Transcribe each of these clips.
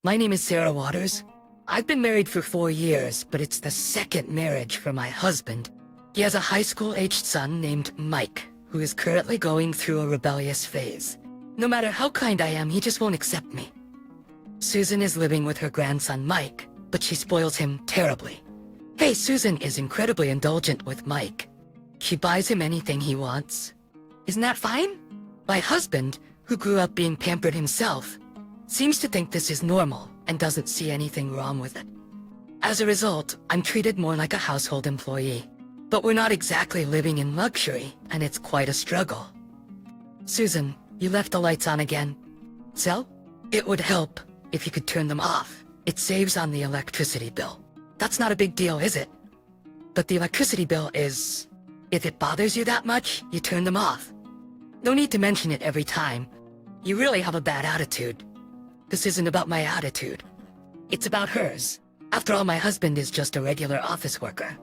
My name is Sarah Waters. I've been married for 4 years, but it's the second marriage for my husband. He has a high school-aged son named Mike, who is currently going through a rebellious phase. No matter how kind I am, he just won't accept me. Susan is living with her grandson Mike, but she spoils him terribly. Hey, Susan is incredibly indulgent with Mike. She buys him anything he wants. Isn't that fine? My husband, who grew up being pampered himself, seems to think this is normal and doesn't see anything wrong with it. As a result, I'm treated more like a household employee. But we're not exactly living in luxury, and it's quite a struggle. Susan, you left the lights on again. So? It would help if you could turn them off. It saves on the electricity bill. That's not a big deal, is it? But the electricity bill is... If it bothers you that much, you turn them off. No need to mention it every time. You really have a bad attitude. This isn't about my attitude. It's about hers. After all, my husband is just a regular office worker.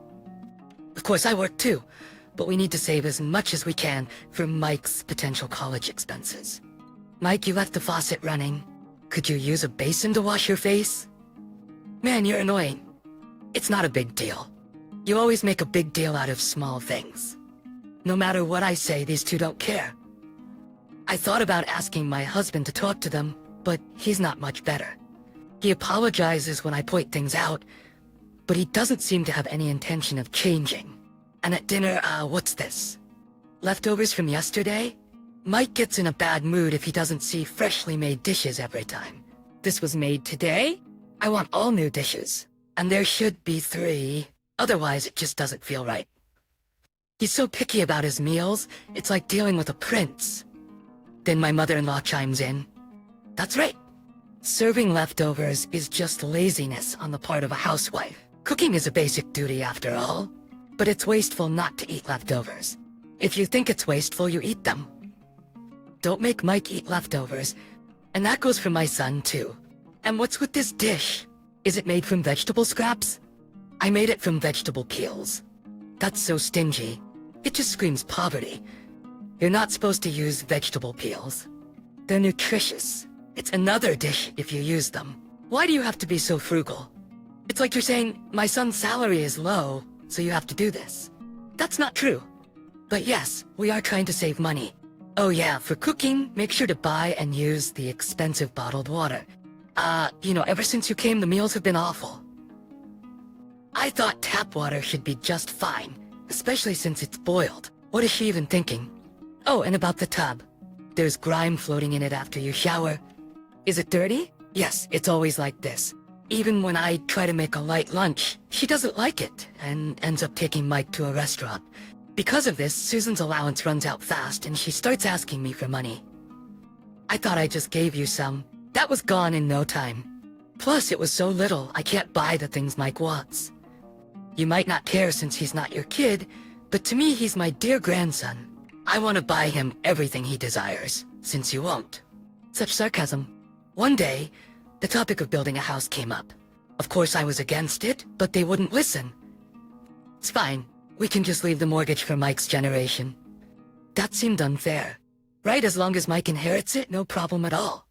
Of course, I work too, but we need to save as much as we can for Mike's potential college expenses. Mike, you left the faucet running. Could you use a basin to wash your face? Man, you're annoying. It's not a big deal. You always make a big deal out of small things. No matter what I say, these two don't care. I thought about asking my husband to talk to them, but he's not much better. He apologizes when I point things out, but he doesn't seem to have any intention of changing. And at dinner, what's this? Leftovers from yesterday? Mike gets in a bad mood if he doesn't see freshly made dishes every time. This was made today? I want all new dishes. And there should be 3. Otherwise, it just doesn't feel right. He's so picky about his meals, it's like dealing with a prince. Then my mother-in-law chimes in. That's right. Serving leftovers is just laziness on the part of a housewife. Cooking is a basic duty after all, but it's wasteful not to eat leftovers. If you think it's wasteful, you eat them. Don't make Mike eat leftovers, and that goes for my son too. And what's with this dish? Is it made from vegetable scraps? I made it from vegetable peels. That's so stingy. It just screams poverty. You're not supposed to use vegetable peels. They're nutritious. It's another dish if you use them. Why do you have to be so frugal? It's like you're saying, my son's salary is low, so you have to do this. That's not true. But yes, we are trying to save money. Oh yeah, for cooking, make sure to buy and use the expensive bottled water. Ever since you came, the meals have been awful. I thought tap water should be just fine, especially since it's boiled. What is she even thinking? Oh, and about the tub. There's grime floating in it after you shower. Is it dirty? Yes, it's always like this. Even when I try to make a light lunch, she doesn't like it, and ends up taking Mike to a restaurant. Because of this, Susan's allowance runs out fast, and she starts asking me for money. I thought I just gave you some. That was gone in no time. Plus, it was so little, I can't buy the things Mike wants. You might not care since he's not your kid, but to me, he's my dear grandson. I want to buy him everything he desires, since you won't. Such sarcasm. One day, the topic of building a house came up. Of course I was against it, but they wouldn't listen. It's fine. We can just leave the mortgage for Mike's generation. That seemed unfair. Right, as long as Mike inherits it, no problem at all.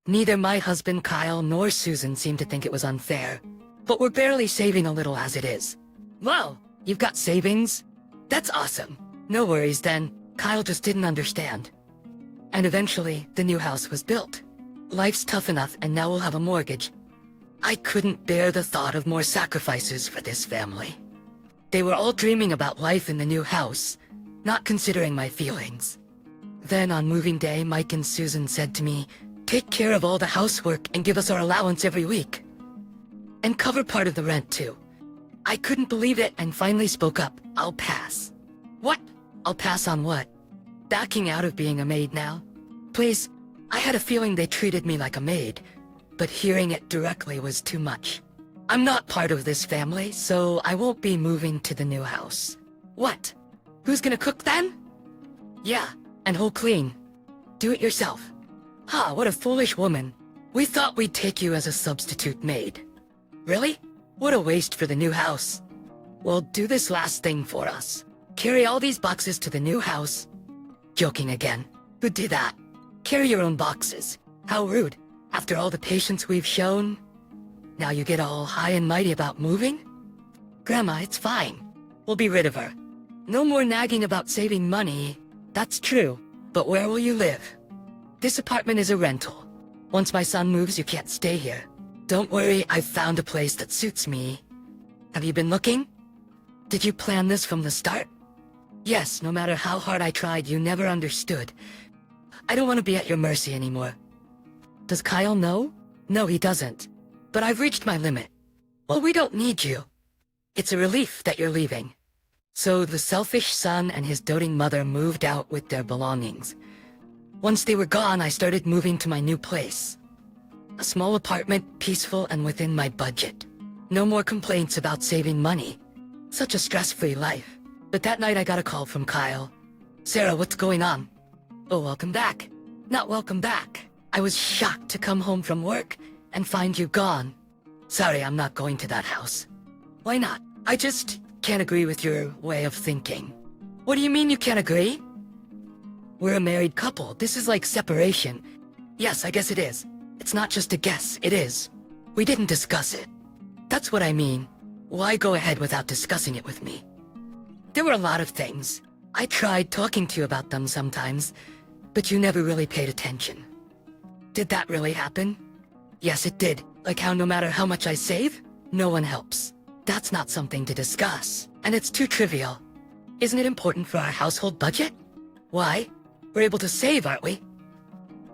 Neither my husband Kyle nor Susan seemed to think it was unfair. But we're barely saving a little as it is. Wow, you've got savings? That's awesome. No worries then. Kyle just didn't understand. And eventually, the new house was built. Life's tough enough, and now we'll have a mortgage. I couldn't bear the thought of more sacrifices for this family. They were all dreaming about life in the new house, not considering my feelings. Then on moving day, Mike and Susan said to me, take care of all the housework and give us our allowance every week. And cover part of the rent too. I couldn't believe it and finally spoke up. I'll pass. What? I'll pass on what? Backing out of being a maid now? Please. I had a feeling they treated me like a maid, but hearing it directly was too much. I'm not part of this family, so I won't be moving to the new house. What? Who's gonna cook then? Yeah, and whole clean. Do it yourself. Ha, what a foolish woman. We thought we'd take you as a substitute maid. Really? What a waste for the new house. Well, do this last thing for us. Carry all these boxes to the new house. Joking again. Who'd do that? Carry your own boxes. How rude. After all the patience we've shown, now you get all high and mighty about moving? Grandma, it's fine. We'll be rid of her. No more nagging about saving money. That's true. But where will you live? This apartment is a rental. Once my son moves, you can't stay here. Don't worry, I've found a place that suits me. Have you been looking? Did you plan this from the start? Yes, no matter how hard I tried, you never understood. I don't want to be at your mercy anymore. Does Kyle know? No, he doesn't. But I've reached my limit. Well, we don't need you. It's a relief that you're leaving. So the selfish son and his doting mother moved out with their belongings. Once they were gone, I started moving to my new place. A small apartment, peaceful and within my budget. No more complaints about saving money. Such a stress-free life. But that night I got a call from Kyle. Sarah, what's going on? Oh, welcome back. Not welcome back. I was shocked to come home from work and find you gone. Sorry, I'm not going to that house. Why not? I just can't agree with your way of thinking. What do you mean you can't agree? We're a married couple. This is like separation. Yes, I guess it is. It's not just a guess, it is. We didn't discuss it. That's what I mean. Why go ahead without discussing it with me? There were a lot of things. I tried talking to you about them sometimes, but you never really paid attention. Did that really happen? Yes, it did. Like how no matter how much I save, no one helps. That's not something to discuss, and it's too trivial. Isn't it important for our household budget? Why? We're able to save, aren't we?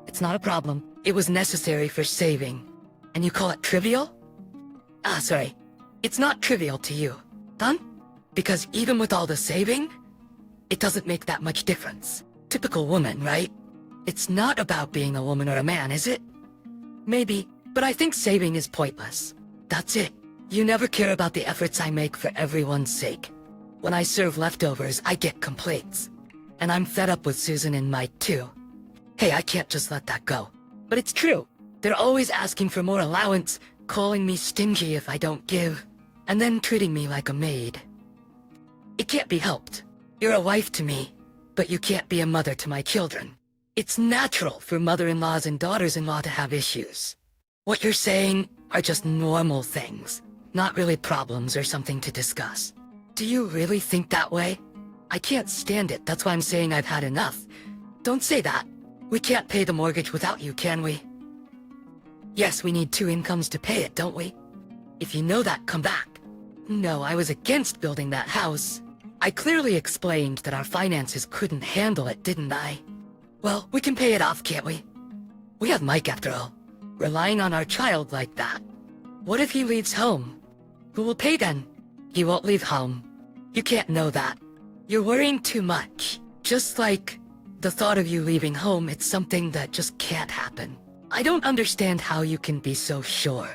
It's not a problem. It was necessary for saving. And you call it trivial? Ah, sorry. It's not trivial to you. Done? Because even with all the saving, it doesn't make that much difference. Typical woman, right? It's not about being a woman or a man, is it? Maybe, but I think saving is pointless. That's it. You never care about the efforts I make for everyone's sake. When I serve leftovers, I get complaints. And I'm fed up with Susan and Mike, too. Hey, I can't just let that go. But it's true. They're always asking for more allowance, calling me stingy if I don't give, and then treating me like a maid. It can't be helped. You're a wife to me, but you can't be a mother to my children. It's natural for mother-in-laws and daughters-in-law to have issues. What you're saying are just normal things, not really problems or something to discuss. Do you really think that way? I can't stand it, that's why I'm saying I've had enough. Don't say that. We can't pay the mortgage without you, can we? Yes, we need 2 incomes to pay it, don't we? If you know that, come back. No, I was against building that house. I clearly explained that our finances couldn't handle it, didn't I? Well, we can pay it off, can't we? We have Mike after all. Relying on our child like that. What if he leaves home? Who will pay then? He won't leave home. You can't know that. You're worrying too much. Just like the thought of you leaving home, it's something that just can't happen. I don't understand how you can be so sure.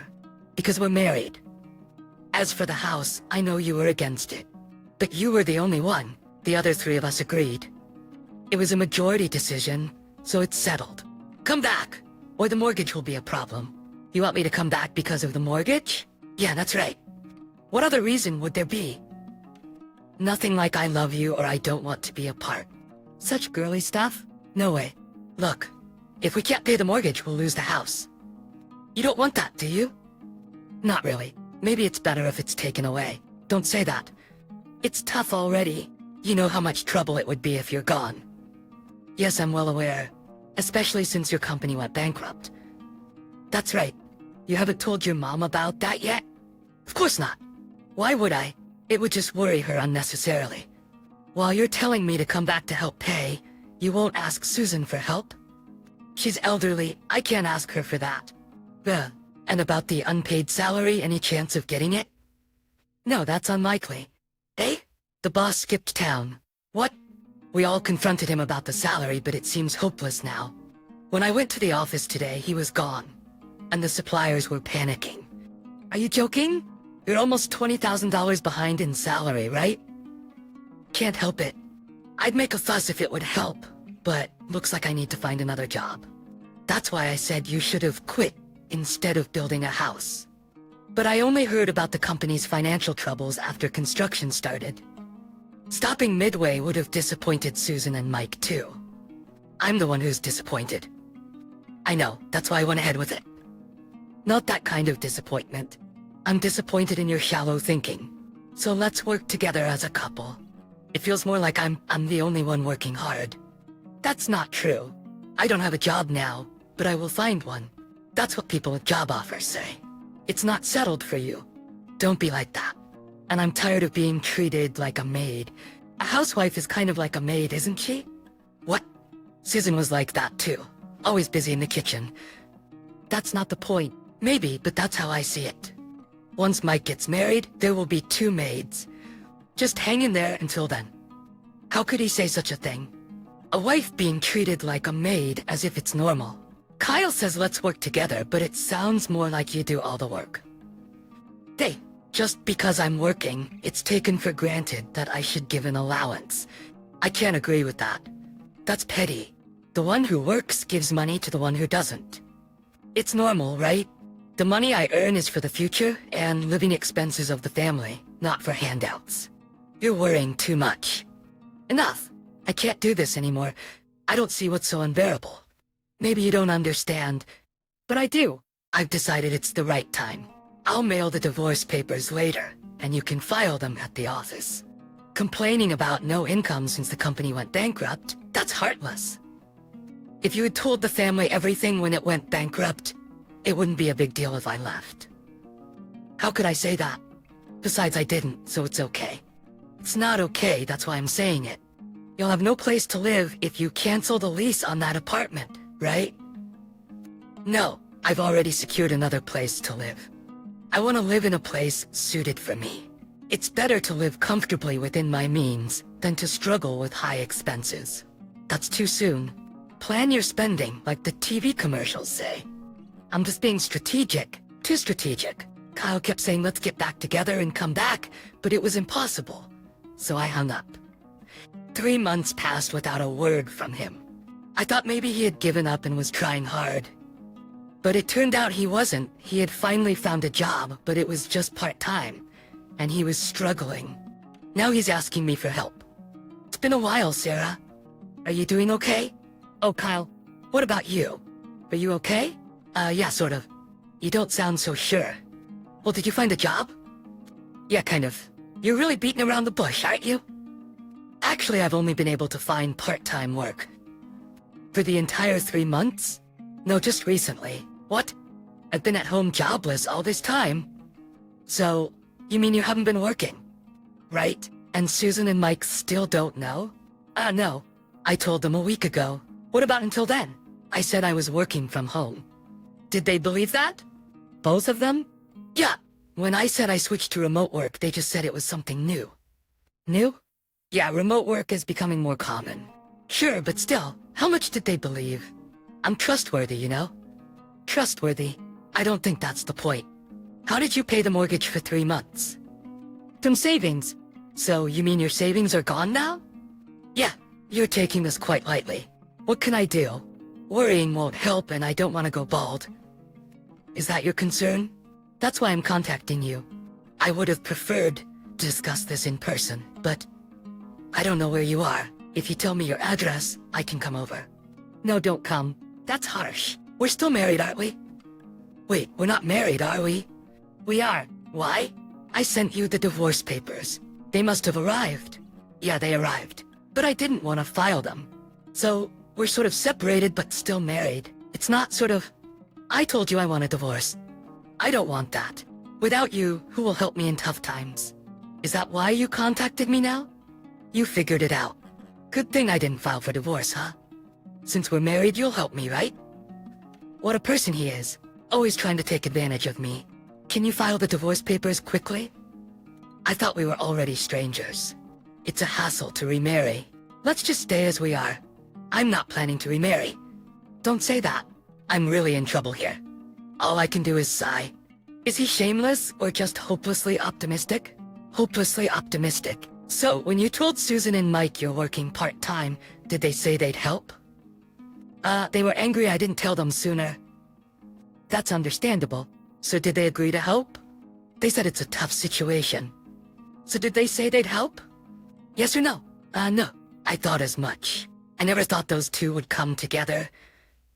Because we're married. As for the house, I know you were against it. But you were the only one. The other 3 of us agreed. It was a majority decision, so it's settled. Come back, or the mortgage will be a problem. You want me to come back because of the mortgage? Yeah, that's right. What other reason would there be? Nothing like I love you or I don't want to be apart. Such girly stuff? No way. Look, if we can't pay the mortgage, we'll lose the house. You don't want that, do you? Not really. Maybe it's better if it's taken away. Don't say that. It's tough already. You know how much trouble it would be if you're gone. Yes, I'm well aware. Especially since your company went bankrupt. That's right. You haven't told your mom about that yet? Of course not. Why would I? It would just worry her unnecessarily. While you're telling me to come back to help pay, you won't ask Susan for help? She's elderly. I can't ask her for that. And about the unpaid salary, any chance of getting it? No, that's unlikely. Eh? The boss skipped town. What? We all confronted him about the salary, but it seems hopeless now. When I went to the office today, he was gone. And the suppliers were panicking. Are you joking? You're almost $20,000 behind in salary, right? Can't help it. I'd make a fuss if it would help, but looks like I need to find another job. That's why I said you should have quit instead of building a house. But I only heard about the company's financial troubles after construction started. Stopping midway would have disappointed Susan and Mike too. I'm the one who's disappointed. I know, that's why I went ahead with it. Not that kind of disappointment. I'm disappointed in your shallow thinking. So let's work together as a couple. It feels more like I'm the only one working hard. That's not true. I don't have a job now, but I will find one. That's what people with job offers say. It's not settled for you. Don't be like that. And I'm tired of being treated like a maid. A housewife is kind of like a maid, isn't she? What? Susan was like that too. Always busy in the kitchen. That's not the point. Maybe, but that's how I see it. Once Mike gets married, there will be 2 maids. Just hang in there until then. How could he say such a thing? A wife being treated like a maid as if it's normal. Kyle says let's work together, but it sounds more like you do all the work. Hey, just because I'm working, it's taken for granted that I should give an allowance. I can't agree with that. That's petty. The one who works gives money to the one who doesn't. It's normal, right? The money I earn is for the future and living expenses of the family, not for handouts. You're worrying too much. Enough. I can't do this anymore. I don't see what's so unbearable. Maybe you don't understand, but I do. I've decided it's the right time. I'll mail the divorce papers later, and you can file them at the office. Complaining about no income since the company went bankrupt, that's heartless. If you had told the family everything when it went bankrupt, it wouldn't be a big deal if I left. How could I say that? Besides, I didn't, so it's okay. It's not okay, that's why I'm saying it. You'll have no place to live if you cancel the lease on that apartment, right? No, I've already secured another place to live. I want to live in a place suited for me. It's better to live comfortably within my means than to struggle with high expenses. That's too soon. Plan your spending like the TV commercials say. I'm just being strategic, too strategic. Kyle kept saying let's get back together and come back, but it was impossible. So I hung up. 3 months passed without a word from him. I thought maybe he had given up and was trying hard. But it turned out he wasn't. He had finally found a job, but it was just part-time, and he was struggling. Now he's asking me for help. It's been a while, Sarah. Are you doing okay? Oh, Kyle, what about you? Are you okay? Yeah, sort of. You don't sound so sure. Well, did you find a job? Yeah, kind of. You're really beating around the bush, aren't you? Actually, I've only been able to find part-time work. For the entire 3 months? No, just recently. What? I've been at home jobless all this time. So, you mean you haven't been working? Right? And Susan and Mike still don't know? No. I told them a week ago. What about until then? I said I was working from home. Did they believe that? Both of them? Yeah. When I said I switched to remote work, they just said it was something new. New? Yeah, remote work is becoming more common. Sure, but still, how much did they believe? I'm trustworthy, you know? Trustworthy? I don't think that's the point. How did you pay the mortgage for 3 months? From savings. So, you mean your savings are gone now? Yeah, you're taking this quite lightly. What can I do? Worrying won't help and I don't want to go bald. Is that your concern? That's why I'm contacting you. I would have preferred to discuss this in person, but I don't know where you are. If you tell me your address, I can come over. No, don't come. That's harsh. We're still married, aren't we? Wait, we're not married, are we? We are. Why? I sent you the divorce papers. They must have arrived. Yeah, they arrived. But I didn't want to file them. So, we're sort of separated but still married. It's not sort of... I told you I want a divorce. I don't want that. Without you, who will help me in tough times? Is that why you contacted me now? You figured it out. Good thing I didn't file for divorce, huh? Since we're married, you'll help me, right? What a person he is. Always trying to take advantage of me. Can you file the divorce papers quickly? I thought we were already strangers. It's a hassle to remarry. Let's just stay as we are. I'm not planning to remarry. Don't say that. I'm really in trouble here. All I can do is sigh. Is he shameless or just hopelessly optimistic? Hopelessly optimistic. So, when you told Susan and Mike you're working part-time, did they say they'd help? They were angry I didn't tell them sooner. That's understandable. So did they agree to help? They said it's a tough situation. So did they say they'd help? Yes or no? No. I thought as much. I never thought those two would come together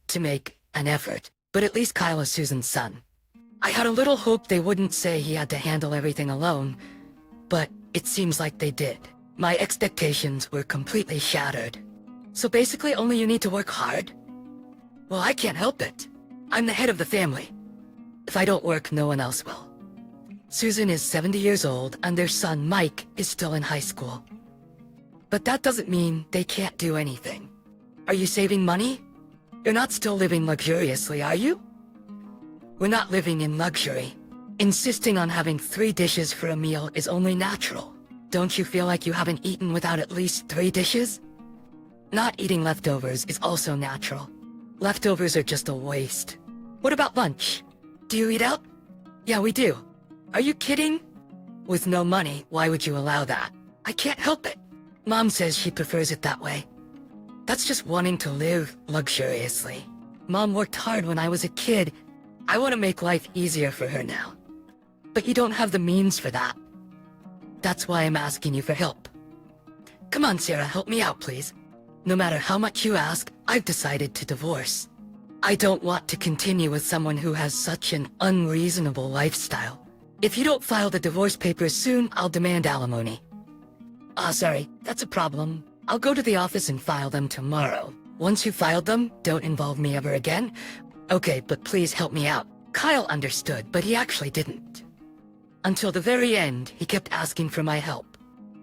to make an effort. But at least Kyle is Susan's son. I had a little hope they wouldn't say he had to handle everything alone, but it seems like they did. My expectations were completely shattered. So basically only you need to work hard? Well, I can't help it. I'm the head of the family. If I don't work, no one else will. Susan is 70 years old, and their son, Mike, is still in high school. But that doesn't mean they can't do anything. Are you saving money? You're not still living luxuriously, are you? We're not living in luxury. Insisting on having 3 dishes for a meal is only natural. Don't you feel like you haven't eaten without at least 3 dishes? Not eating leftovers is also natural. Leftovers are just a waste. What about lunch? Do you eat out? Yeah, we do. Are you kidding? With no money, why would you allow that? I can't help it. Mom says she prefers it that way. That's just wanting to live luxuriously. Mom worked hard when I was a kid. I want to make life easier for her now. But you don't have the means for that. That's why I'm asking you for help. Come on, Sarah, help me out, please. No matter how much you ask, I've decided to divorce. I don't want to continue with someone who has such an unreasonable lifestyle. If you don't file the divorce papers soon, I'll demand alimony. Sorry, that's a problem. I'll go to the office and file them tomorrow. Once you filed them, don't involve me ever again. Okay, but please help me out. Kyle understood, but he actually didn't. Until the very end, he kept asking for my help.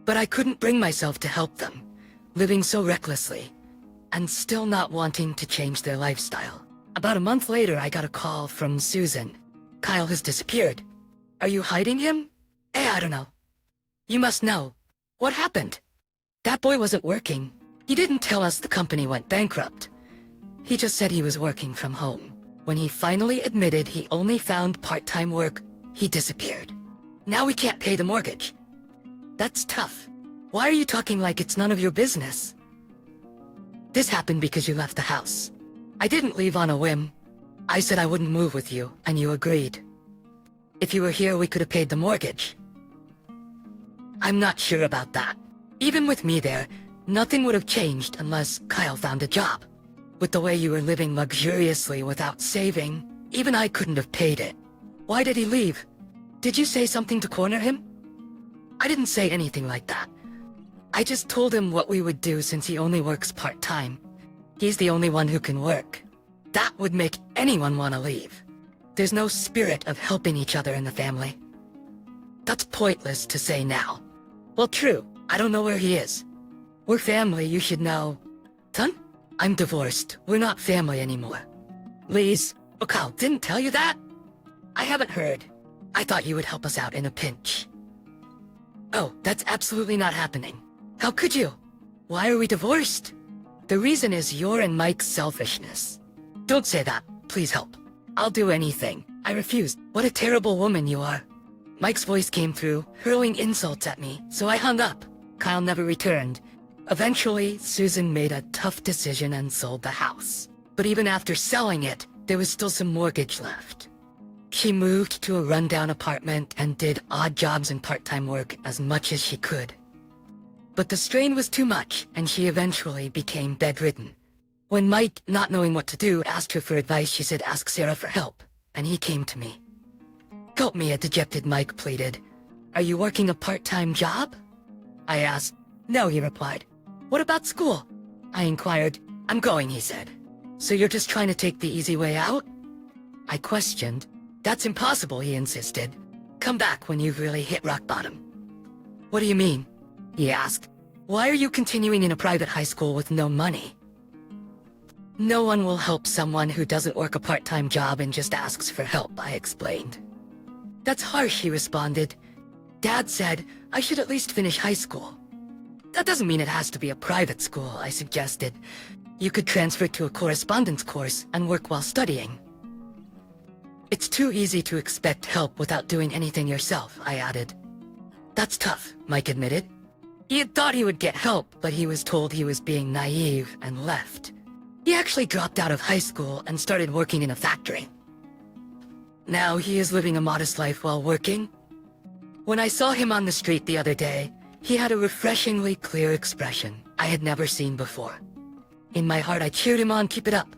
But I couldn't bring myself to help them, living so recklessly, and still not wanting to change their lifestyle. About a month later, I got a call from Susan. Kyle has disappeared. Are you hiding him? I don't know. You must know. What happened? That boy wasn't working. He didn't tell us the company went bankrupt. He just said he was working from home. When he finally admitted he only found part-time work, he disappeared. Now we can't pay the mortgage. That's tough. Why are you talking like it's none of your business? This happened because you left the house. I didn't leave on a whim. I said I wouldn't move with you, and you agreed. If you were here, we could have paid the mortgage. I'm not sure about that. Even with me there, nothing would have changed unless Kyle found a job. With the way you were living luxuriously without saving, even I couldn't have paid it. Why did he leave? Did you say something to corner him? I didn't say anything like that. I just told him what we would do since he only works part-time. He's the only one who can work. That would make anyone want to leave. There's no spirit of helping each other in the family. That's pointless to say now. Well, true. I don't know where he is. We're family, you should know. Son? I'm divorced. We're not family anymore. Liz, Kyle didn't tell you that? I haven't heard. I thought you would help us out in a pinch. Oh, that's absolutely not happening. How could you? Why are we divorced? The reason is your and Mike's selfishness. Don't say that. Please help. I'll do anything. I refuse. What a terrible woman you are. Mike's voice came through, hurling insults at me, so I hung up. Kyle never returned. Eventually, Susan made a tough decision and sold the house. But even after selling it, there was still some mortgage left. She moved to a rundown apartment and did odd jobs and part-time work as much as she could. But the strain was too much, and she eventually became bedridden. When Mike, not knowing what to do, asked her for advice, she said ask Sarah for help, and he came to me. Help me, a dejected Mike pleaded. Are you working a part-time job? I asked. No, he replied. What about school? I inquired. I'm going, he said. So you're just trying to take the easy way out? I questioned. That's impossible, he insisted. Come back when you've really hit rock bottom. What do you mean? He asked. Why are you continuing in a private high school with no money? No one will help someone who doesn't work a part-time job and just asks for help, I explained. That's harsh, he responded. Dad said I should at least finish high school. That doesn't mean it has to be a private school, I suggested. You could transfer to a correspondence course and work while studying. It's too easy to expect help without doing anything yourself, I added. That's tough, Mike admitted. He had thought he would get help, but he was told he was being naive and left. He actually dropped out of high school and started working in a factory. Now he is living a modest life while working. When I saw him on the street the other day, he had a refreshingly clear expression I had never seen before. In my heart, I cheered him on, keep it up.